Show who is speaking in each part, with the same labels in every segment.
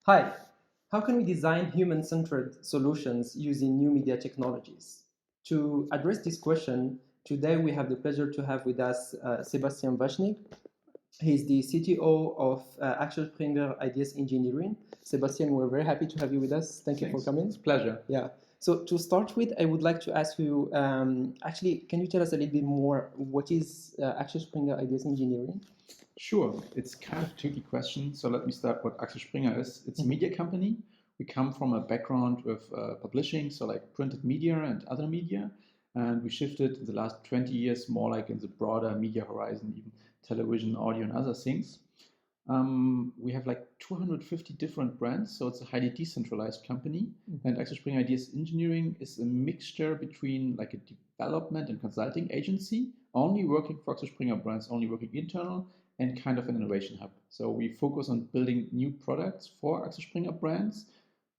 Speaker 1: Hi, how can we design human-centered solutions using new media technologies? To address this question, today we have the pleasure to have with us Sebastian Waschnick. He's the CTO of Axel Springer Ideas Engineering. Sebastian, we're very happy to have you with us. Thank you for
Speaker 2: Thanks.
Speaker 1: coming.
Speaker 2: It's a pleasure.
Speaker 1: Yeah. So to start with, I would like to ask you, actually, can you tell us a little bit more what is Axel Springer Ideas Engineering?
Speaker 2: Sure. It's kind of a tricky question. So let me start what Axel Springer is. It's a media company. We come from a background with publishing, so like printed media and other media. And we shifted in the last 20 years more like in the broader media horizon, even television, audio, and other things. We have like 250 different brands, so it's a highly decentralized company. And Axel Springer Ideas Engineering is a mixture between like a development and consulting agency, only working for Axel Springer brands, only working internal, and kind of an innovation hub. So we focus on building new products for Axel Springer brands,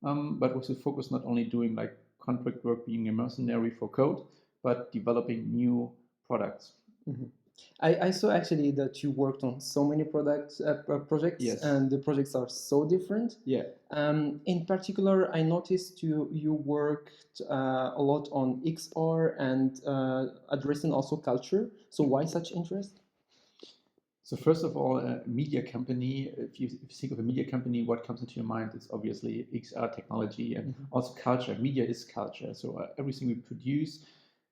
Speaker 2: but with the focus not only doing like contract work, being a mercenary for code, but developing new products.
Speaker 1: Mhm. I saw actually that you worked on so many projects,
Speaker 2: Yes.
Speaker 1: and the projects are so different.
Speaker 2: Yeah.
Speaker 1: In particular, I noticed you worked a lot on XR and addressing also culture. So why such interest?
Speaker 2: So first of all, a media company, if you think of a media company, what comes into your mind is obviously XR technology and also culture. Media is culture. So everything we produce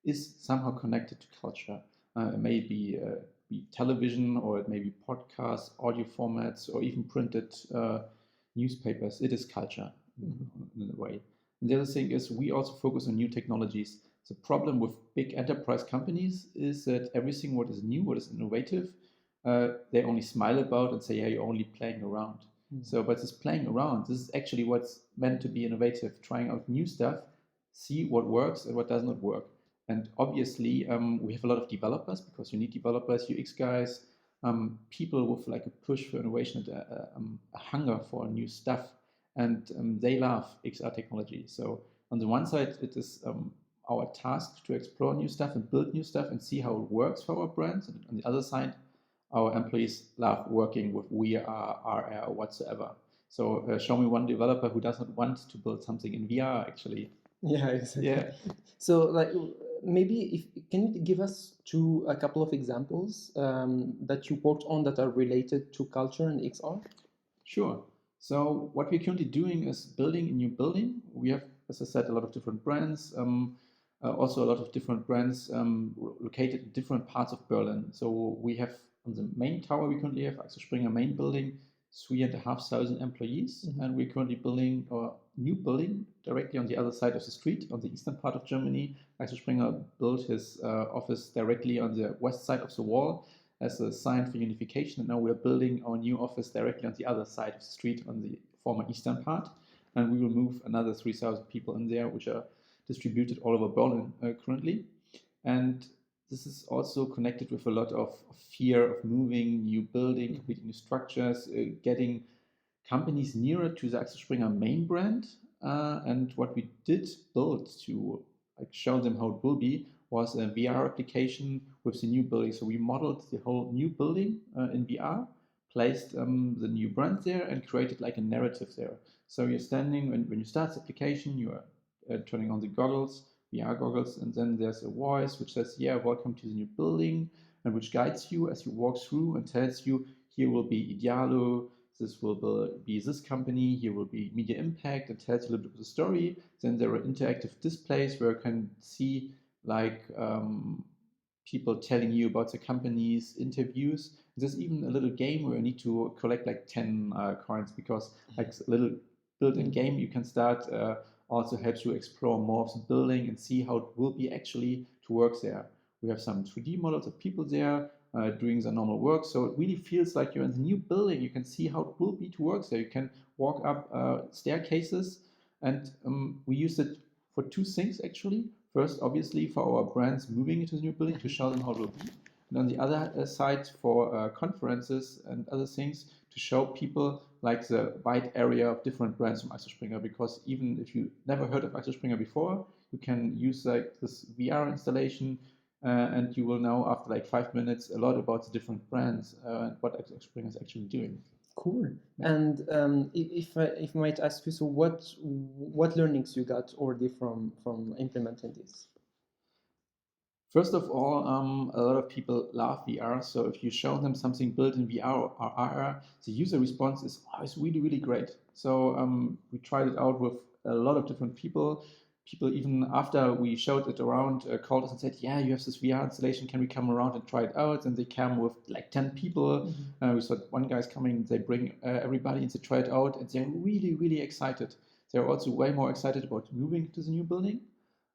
Speaker 2: is somehow connected to culture. It may be television, or it may be podcasts, audio formats, or even printed newspapers. It is culture in a way. And the other thing is we also focus on new technologies. The problem with big enterprise companies is that everything what is new, what is innovative, they only smile about and say, yeah, you're only playing around. So, but this playing around, this is actually what's meant to be innovative, trying out new stuff, see what works and what does not work. And obviously, we have a lot of developers because you need developers, UX guys, people with like a push for innovation and a hunger for new stuff. And they love XR technology. So on the one side, it is our task to explore new stuff and build new stuff and see how it works for our brands. And on the other side, our employees love working with VR, RR, whatsoever. So show me one developer who does not want to build something in VR, actually.
Speaker 1: Yeah, exactly.
Speaker 2: Yeah.
Speaker 1: So, like, maybe if can you give us a couple of examples that you worked on that are related to culture and XR?
Speaker 2: Sure. So what we're currently doing is building a new building. We have, as I said, a lot of different brands. Also a lot of different brands located in different parts of Berlin. So we have on the main tower we currently have Axel Springer main building, 3,500 employees, and we're currently building a new building directly on the other side of the street, on the eastern part of Germany. Axel Springer built his office directly on the west side of the wall as a sign for unification. And now we're building our new office directly on the other side of the street on the former eastern part. And we will move another 3,000 people in there, which are distributed all over Berlin currently. And this is also connected with a lot of fear of moving, new building, completely new structures, getting companies nearer to the Axel Springer main brand. And what we did build to like show them how it will be was a VR application with the new building. So we modeled the whole new building in VR, placed the new brand there, and created like a narrative there. So you're standing, when you start the application, you are turning on the goggles, VR goggles, and then there's a voice which says, yeah, welcome to the new building, and which guides you as you walk through and tells you, here will be Idealo, this will be this company, here will be Media Impact, it tells you a little bit of the story. Then there are interactive displays where you can see like people telling you about the company's interviews. There's even a little game where you need to collect like 10 coins, because like a little built-in game you can start also helps you explore more of the building and see how it will be actually to work there. We have some 3D models of people there doing their normal work. So it really feels like you're in the new building. You can see how it will be to work there. You can walk up staircases. And we used it for two things, actually. First, obviously, for our brands moving into the new building to show them how it will be. And on the other side, for conferences and other things, to show people like the wide area of different brands from Axel Springer. Because even if you never heard of Axel Springer before, you can use like this VR installation and you will know after like 5 minutes a lot about the different brands and what Axel Springer is actually doing.
Speaker 1: Cool.
Speaker 2: Yeah.
Speaker 1: And if I might ask you, so what learnings you got already from implementing this?
Speaker 2: First of all, a lot of people love VR. So if you show them something built in VR or AR, the user response is always really, really great. So we tried it out with a lot of different people. People even after we showed it around called us and said, "Yeah, you have this VR installation. Can we come around and try it out?" And they came with like 10 people. We saw one guy's coming. They bring everybody and they try it out, and they're really, really excited. They're also way more excited about moving to the new building.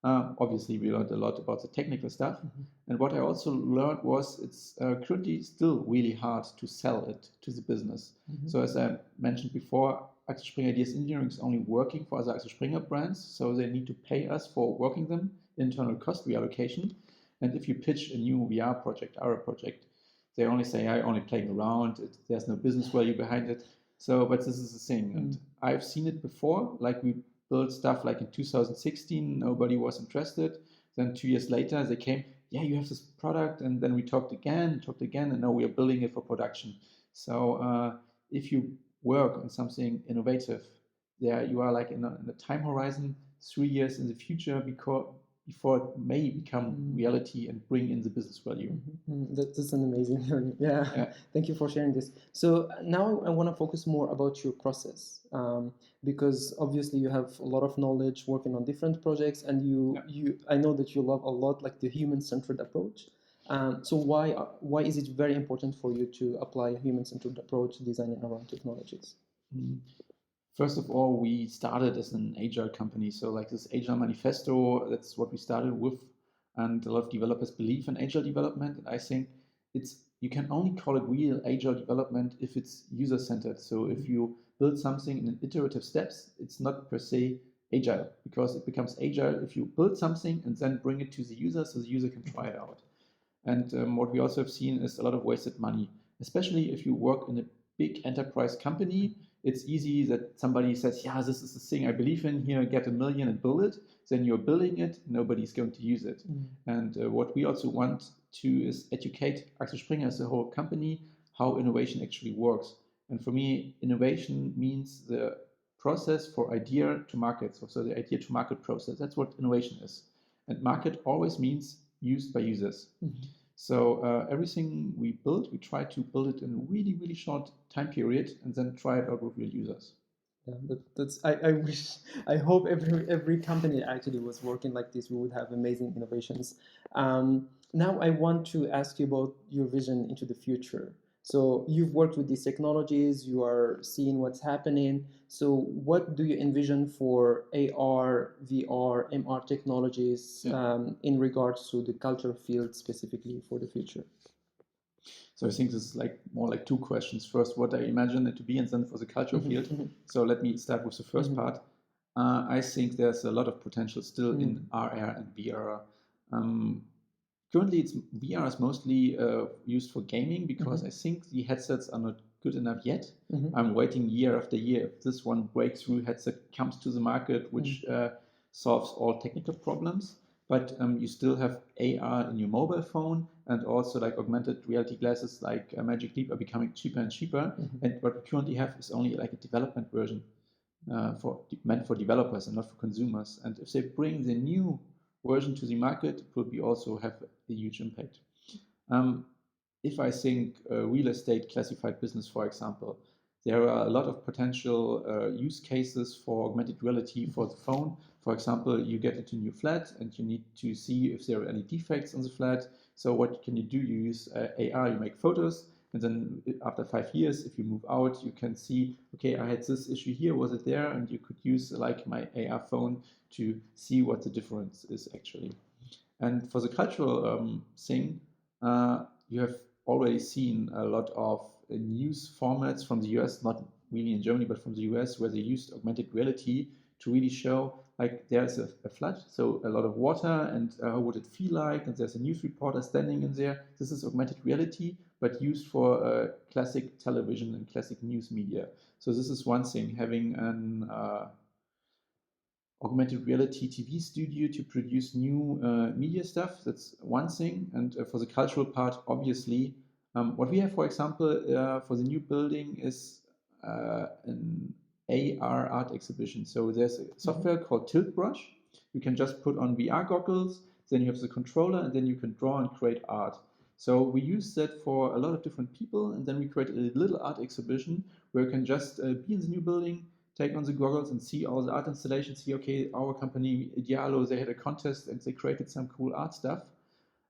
Speaker 2: Obviously, we learned a lot about the technical stuff. And what I also learned was it's currently still really hard to sell it to the business. So as I mentioned before, Axel Springer DS Engineering is only working for other Axel Springer brands, so they need to pay us for working them, internal cost reallocation. And if you pitch a new VR project, our project, they only say, "I only playing around. There's no business value behind it." So, but this is the thing, and I've seen it before. Like we built stuff like in 2016, nobody was interested. Then 2 years later, they came, "Yeah, you have this product," and then we talked again, and now we are building it for production. So if you work on something innovative, there you are like in a time horizon 3 years in the future before it may become reality and bring in the business value.
Speaker 1: That's an amazing learning. Yeah. Thank you for sharing this. So now I want to focus more about your process, because obviously you have a lot of knowledge working on different projects, and I know that you love a lot like the human-centered approach. So why is it very important for you to apply a human-centered approach designing around technologies?
Speaker 2: First of all, we started as an agile company. So like this agile manifesto, that's what we started with. And a lot of developers believe in agile development. And I think you can only call it real agile development if it's user-centered. So if you build something in iterative steps, it's not per se agile, because it becomes agile if you build something and then bring it to the user so the user can try it out. And what we also have seen is a lot of wasted money, especially if you work in a big enterprise company. It's easy that somebody says, "Yeah, this is the thing I believe in. Here, get $1 million and build it." Then you're building it, nobody's going to use it. And what we also want to is educate Axel Springer as a whole company how innovation actually works. And for me, innovation means the process for idea to market. So the idea to market process, that's what innovation is. And market always means used by users. So everything we build, we try to build it in a really, really short time period and then try it out with real users.
Speaker 1: Yeah, I hope every company actually was working like this. We would have amazing innovations. Now I want to ask you about your vision into the future. So you've worked with these technologies, you are seeing what's happening. So what do you envision for AR, VR, MR technologies in regards to the culture field specifically for the future?
Speaker 2: So I think this is like more like two questions. First, what I imagine it to be, and then for the cultural field. So let me start with the first part. I think there's a lot of potential still in AR and VR. Currently, VR is mostly used for gaming because I think the headsets are not good enough yet. I'm waiting year after year if this one breakthrough headset comes to the market, which solves all technical problems. But you still have AR in your mobile phone, and also like augmented reality glasses like Magic Leap are becoming cheaper and cheaper. And what we currently have is only like a development version meant for developers and not for consumers. And if they bring the new version to the market, it will be also have a huge impact. If I think real estate classified business, for example, there are a lot of potential use cases for augmented reality for the phone. For example, you get into a new flat and you need to see if there are any defects on the flat. So what can you do? You use AR, you make photos, and then after 5 years, if you move out, you can see, okay, I had this issue here, was it there? And you could use like my AR phone to see what the difference is actually. And for the cultural thing, you have already seen a lot of news formats from the US, not really in Germany, but from the US, where they used augmented reality to really show like there's a flood, so a lot of water, and how would it feel like? And there's a news reporter standing in there. This is augmented reality, but used for classic television and classic news media. So this is one thing, having an augmented reality TV studio to produce new media stuff. That's one thing. And for the cultural part, obviously, what we have, for example, for the new building is an AR art exhibition. So there's a software called Tilt Brush. You can just put on VR goggles, then you have the controller, and then you can draw and create art. So we use that for a lot of different people, and then we create a little art exhibition where you can just be in the new building, take on the goggles and see all the art installations, see, okay, our company, Idealo, they had a contest and they created some cool art stuff.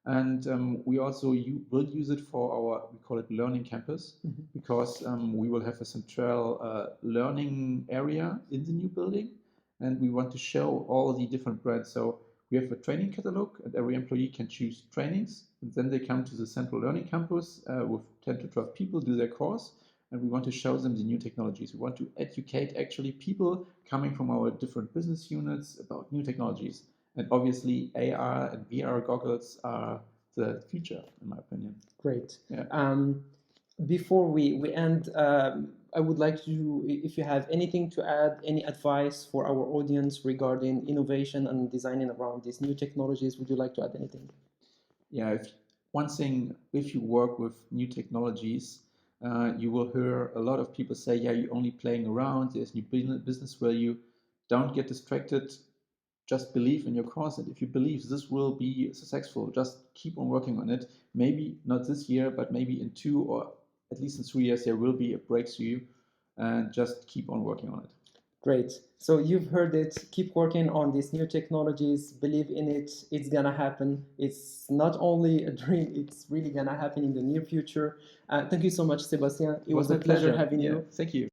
Speaker 2: And we also will use it for our, we call it Learning Campus, because we will have a central learning area in the new building, and we want to show all the different brands. So we have a training catalog, and every employee can choose trainings, and then they come to the central learning campus with 10 to 12 people, do their course, and we want to show them the new technologies. We want to educate actually people coming from our different business units about new technologies. And obviously, AR and VR goggles are the future, in my opinion.
Speaker 1: Great.
Speaker 2: Yeah.
Speaker 1: Before we end, I would like you, if you have anything to add, any advice for our audience regarding innovation and designing around these new technologies, would you like to add anything?
Speaker 2: Yeah, one thing, if you work with new technologies, you will hear a lot of people say, yeah, you're only playing around, there's new business value. Don't get distracted. Just believe in your course, and if you believe this will be successful, just keep on working on it. Maybe not this year, but maybe in 2 or at least in 3 years, there will be a breakthrough, and just keep on working on it.
Speaker 1: Great. So you've heard it. Keep working on these new technologies. Believe in it. It's gonna happen. It's not only a dream. It's really gonna happen in the near future. Thank you so much, Sebastian. It was a pleasure having you.
Speaker 2: Thank you.